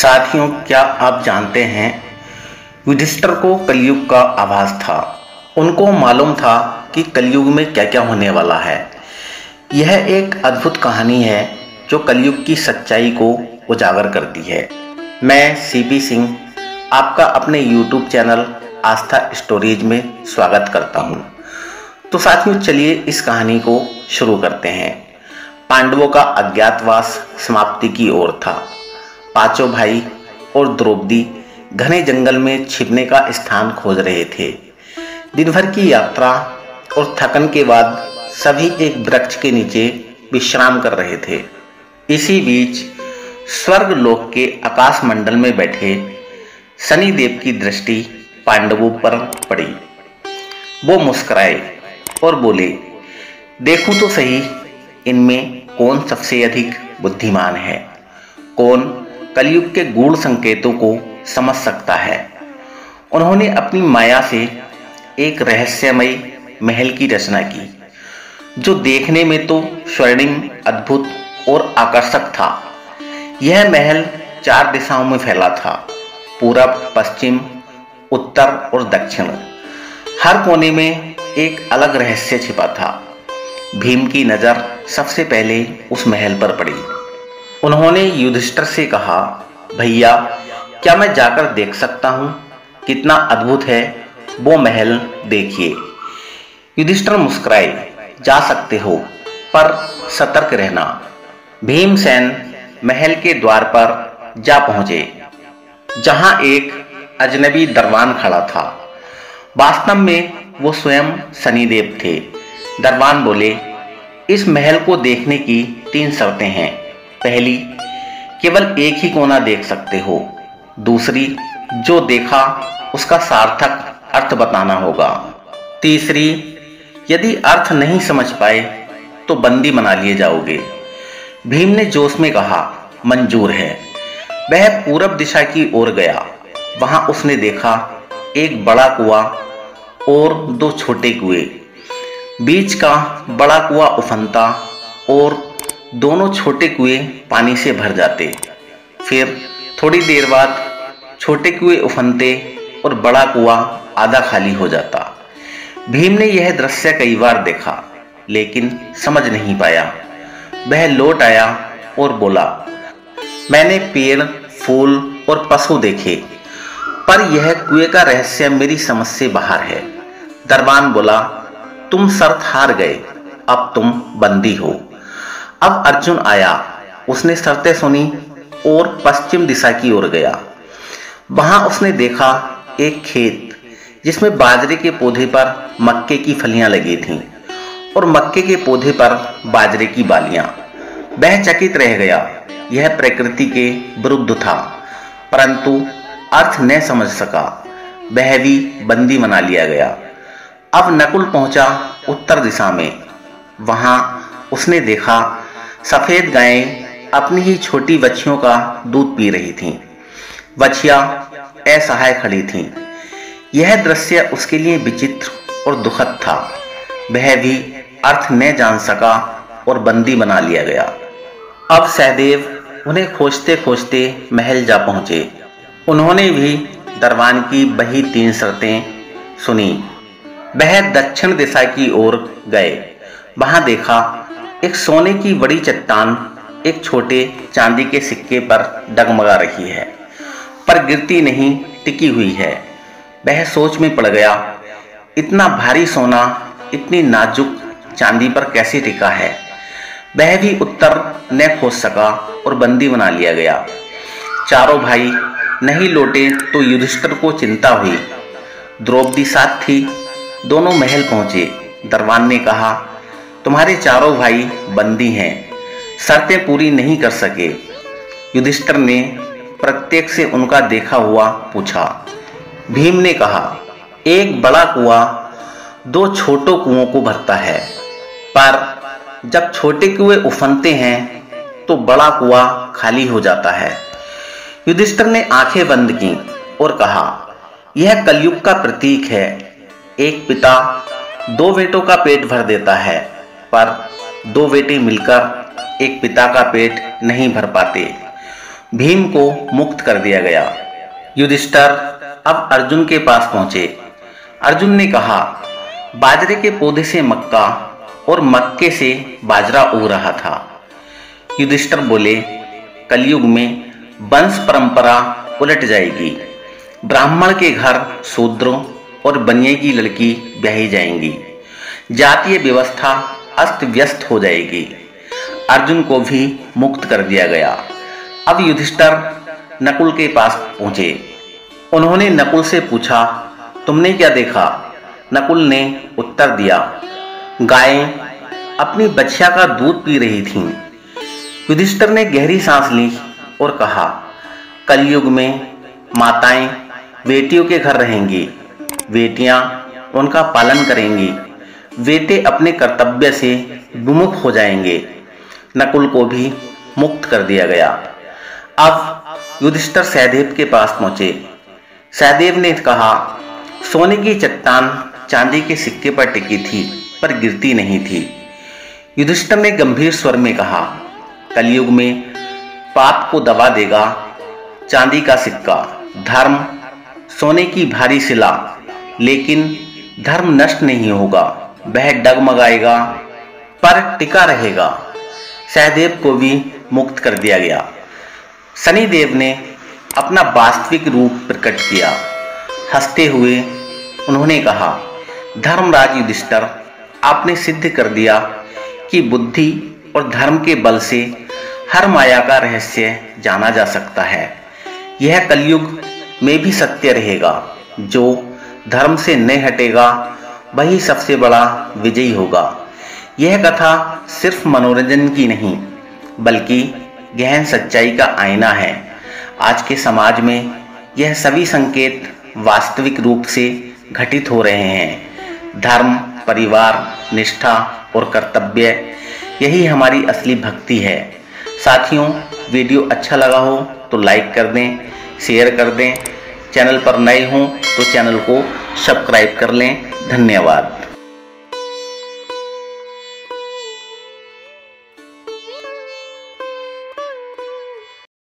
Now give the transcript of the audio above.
साथियों, क्या आप जानते हैं युधिष्ठिर को कलयुग का आभास था। उनको मालूम था कि कलयुग में क्या क्या होने वाला है। यह एक अद्भुत कहानी है जो कलयुग की सच्चाई को उजागर करती है। मैं सीपी सिंह आपका अपने YouTube चैनल आस्था स्टोरीज में स्वागत करता हूं। तो साथियों, चलिए इस कहानी को शुरू करते हैं। पांडवों का अज्ञातवास समाप्ति की ओर था। पांचों भाई और द्रौपदी घने जंगल में छिपने का स्थान खोज रहे थे। दिन भर की यात्रा और थकन के बाद सभी एक वृक्ष के नीचे विश्राम कर रहे थे। इसी बीच स्वर्ग लोक के आकाश मंडल में बैठे शनिदेव की दृष्टि पांडवों पर पड़ी। वो मुस्कुराए और बोले, देखूं तो सही इनमें कौन सबसे अधिक बुद्धिमान है, कौन कलयुग के गूढ़ संकेतों को समझ सकता है। उन्होंने अपनी माया से एक रहस्यमय महल की रचना की जो देखने में तो स्वर्णिम, अद्भुत और आकर्षक था। यह महल 4 दिशाओं में फैला था, पूरब, पश्चिम, उत्तर और दक्षिण। हर कोने में एक अलग रहस्य छिपा था। भीम की नजर सबसे पहले उस महल पर पड़ी। उन्होंने युधिष्ठिर से कहा, भैया, क्या मैं जाकर देख सकता हूं? कितना अद्भुत है वो महल, देखिए। युधिष्ठिर मुस्कुराए, जा सकते हो, पर सतर्क रहना। भीमसेन महल के द्वार पर जा पहुंचे, जहां एक अजनबी दरबान खड़ा था। वास्तव में वो स्वयं शनिदेव थे। दरबान बोले, इस महल को देखने की 3 शर्तें हैं। पहली, केवल एक ही कोना देख सकते हो। दूसरी, जो देखा उसका सार्थक अर्थ बताना होगा। तीसरी, यदि अर्थ नहीं समझ पाए तो बंदी बना लिए जाओगे। भीम ने जोश में कहा, मंजूर है। वह पूरब दिशा की ओर गया। वहां उसने देखा एक बड़ा कुआं और 2 छोटे कुएं। बीच का बड़ा कुआं उफनता और दोनों छोटे कुएं पानी से भर जाते। फिर थोड़ी देर बाद छोटे कुएं उफनते और बड़ा कुआं आधा खाली हो जाता। भीम ने यह दृश्य कई बार देखा, लेकिन समझ नहीं पाया। वह लौट आया और बोला, मैंने पेड़, फूल और पशु देखे, पर यह कुएं का रहस्य मेरी समझ से बाहर है। दरबान बोला, तुम शर्त हार गए, अब तुम बंदी हो। अब अर्जुन आया। उसने शर्तें सुनी और पश्चिम दिशा की ओर गया। वहां उसने देखा एक खेत जिसमें बाजरे के पौधे पर मक्के की फलियां लगी थीं और मक्के के पौधे पर बाजरे की बालियां। वह चकित रह गया। यह प्रकृति के विरुद्ध था, परंतु अर्थ न समझ सका। वह भी बंदी बना लिया गया। अब नकुल पहुंचा उत्तर दिशा में। वहां उसने देखा सफेद गायें अपनी ही छोटी बच्चियों का दूध पी रही थीं। बच्चियां असहाय खड़ी थीं। यह दृश्य उसके लिए विचित्र और दुखद था। वह भी अर्थ न जान सका और बंदी बना लिया गया। अब सहदेव उन्हें खोजते खोजते महल जा पहुंचे। उन्होंने भी दरबान की वही 3 शर्तें सुनी। वह दक्षिण दिशा की ओर गए। वहां देखा एक सोने की बड़ी चट्टान एक छोटे चांदी के सिक्के पर डगमगा रही है, पर गिरती नहीं, टिकी हुई है। वह सोच में पड़ गया, इतना भारी सोना इतनी नाजुक चांदी पर कैसे टिका है। वह भी उत्तर न खोज सका और बंदी बना लिया गया। चारों भाई नहीं लौटे तो युधिष्ठिर को चिंता हुई। द्रौपदी साथ थी। दोनों महल पहुंचे। दरबान ने कहा, तुम्हारे चारों भाई बंदी हैं, शर्तें पूरी नहीं कर सके। युधिष्ठिर ने प्रत्येक से उनका देखा हुआ पूछा। भीम ने कहा, एक बड़ा कुआं 2 छोटों कुओं को भरता है, पर जब छोटे कुएं उफनते हैं तो बड़ा कुआं खाली हो जाता है। युधिष्ठिर ने आंखें बंद की और कहा, यह कलयुग का प्रतीक है। एक पिता 2 बेटों का पेट भर देता है, पर 2 बेटे मिलकर एक पिता का पेट नहीं भर पाते। भीम को मुक्त कर दिया गया। युधिष्ठिर अब अर्जुन के पास पहुंचे। अर्जुन ने कहा, बाजरे के पौधे से मक्का और मक्के से बाजरा उग रहा था। युधिष्ठिर बोले, कलयुग में वंश परंपरा उलट जाएगी। ब्राह्मण के घर शूद्र और बनिए की लड़की ब्याही जाएंगी। जातीय व्यवस्था अस्त व्यस्त हो जाएगी। अर्जुन को भी मुक्त कर दिया गया। अब युधिष्ठिर नकुल के पास पहुंचे। उन्होंने नकुल से पूछा, तुमने क्या देखा? नकुल ने उत्तर दिया, गायें अपनी बछिया का दूध पी रही थीं। युधिष्ठिर ने गहरी सांस ली और कहा, कलयुग में माताएं बेटियों के घर रहेंगी, बेटियां उनका पालन करेंगी, बेटे अपने कर्तव्य से विमुख हो जाएंगे। नकुल को भी मुक्त कर दिया गया। अब युधिष्ठिर सहदेव के पास पहुंचे। सहदेव ने कहा, सोने की चट्टान चांदी के सिक्के पर टिकी थी पर गिरती नहीं थी। युधिष्ठिर ने गंभीर स्वर में कहा, कलयुग में पाप को दबा देगा चांदी का सिक्का, धर्म सोने की भारी शिला, लेकिन धर्म नष्ट नहीं होगा, वह डगमगाएगा पर टिका रहेगा। सहदेव को भी मुक्त कर दिया गया। शनिदेव ने अपना वास्तविक रूप प्रकट किया। हंसते हुए उन्होंने कहा, धर्मराज युधिष्ठिर, आपने सिद्ध कर दिया कि बुद्धि और धर्म के बल से हर माया का रहस्य जाना जा सकता है। यह कलयुग में भी सत्य रहेगा। जो धर्म से नहीं हटेगा वही सबसे बड़ा विजयी होगा। यह कथा सिर्फ मनोरंजन की नहीं बल्कि गहन सच्चाई का आईना है। आज के समाज में यह सभी संकेत वास्तविक रूप से घटित हो रहे हैं। धर्म, परिवार, निष्ठा और कर्तव्य, यही हमारी असली भक्ति है। साथियों, वीडियो अच्छा लगा हो तो लाइक कर दें, शेयर कर दें। चैनल पर नए हों तो चैनल को सब्सक्राइब कर लें। धन्यवाद।